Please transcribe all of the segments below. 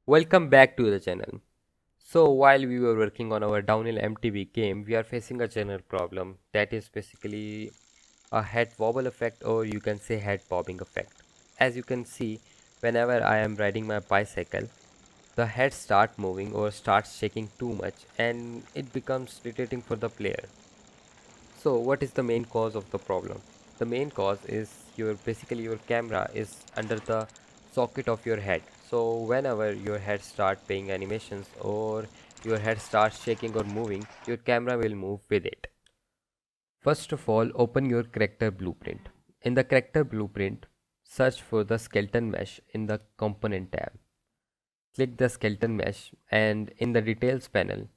Welcome back to the channel. So while we were working on our downhill MTB game, we are facing a general problem that is basically a head wobble effect, or you can say head bobbing effect. As you can see, whenever I am riding my bicycle, the head starts moving or starts shaking too much and it becomes irritating for the player. So what is the main cause of the problem? The main cause is your camera is under the socket of your head. So whenever your head start playing animations or your head starts shaking or moving, your camera will move with it. First of all, open your character blueprint. In the character blueprint, search for the skeleton mesh in the component tab. Click the skeleton mesh and in the details panel,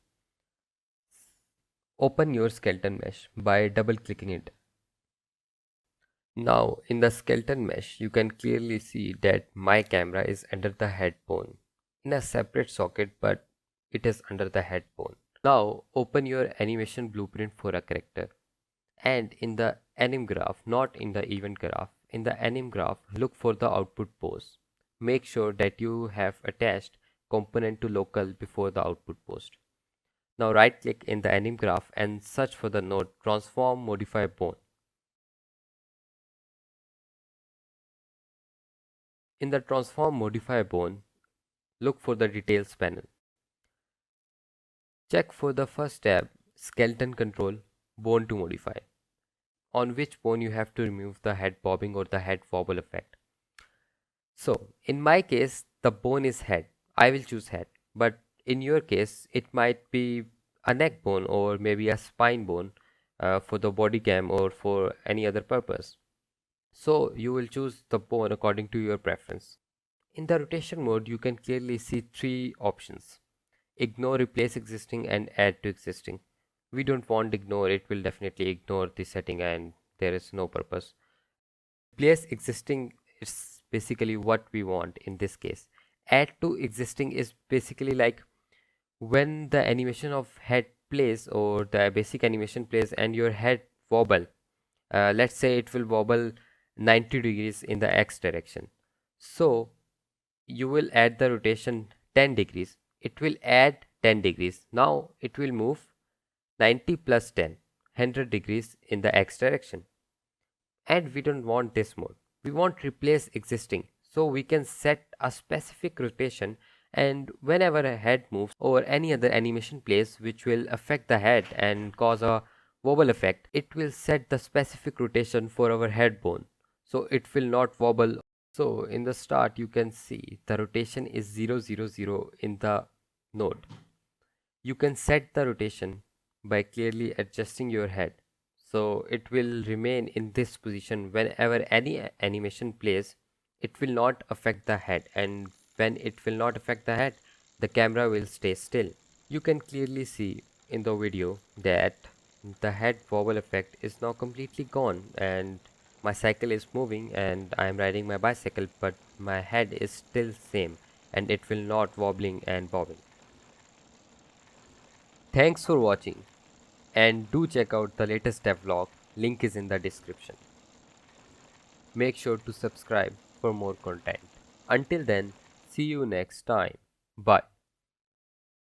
open your skeleton mesh by double clicking it. Now in the skeleton mesh you can clearly see that my camera is under the head bone in a separate socket, but it is under the head bone. Now open your animation blueprint for a character and in the anim graph, not in the event graph, in the anim graph look for the output pose. Make sure that you have attached component to local before the output post. Now right click in the anim graph and search for the node transform modify bone. In the transform modify bone, look for the details panel. Check for the first tab, skeleton control, bone to modify, on which bone you have to remove the head bobbing or the head wobble effect. So in my case, the bone is head. I will choose head. But in your case, it might be a neck bone or maybe a spine bone for the body cam or for any other purpose. So you will choose the bone according to your preference. In the rotation mode, you can clearly see three options: ignore, replace existing, and add to existing. We don't want ignore, it will definitely ignore the setting and there is no purpose. Replace existing is basically what we want in this case. Add to existing is basically like when the animation of head plays or the basic animation plays and your head wobble. Let's say it will wobble 90 degrees in the x direction. So you will add the rotation 10 degrees. It will add 10 degrees. Now it will move 90 plus 10, 100 degrees in the x direction. And we don't want this mode. We want replace existing. So we can set a specific rotation, and whenever a head moves or any other animation plays which will affect the head and cause a wobble effect, it will set the specific rotation for our head bone. So it will not wobble. So in the start you can see the rotation is 000 in the node. You can set the rotation by clearly adjusting your head. So it will remain in this position whenever any animation plays. It will not affect the head, and when it will not affect the head, the camera will stay still. You can clearly see in the video that the head wobble effect is now completely gone and my cycle is moving and I am riding my bicycle, but my head is still same and it will not wobbling and bobbing. Thanks for watching and do check out the latest devlog, link is in the description. Make sure to subscribe for more content. Until then, see you next time. Bye.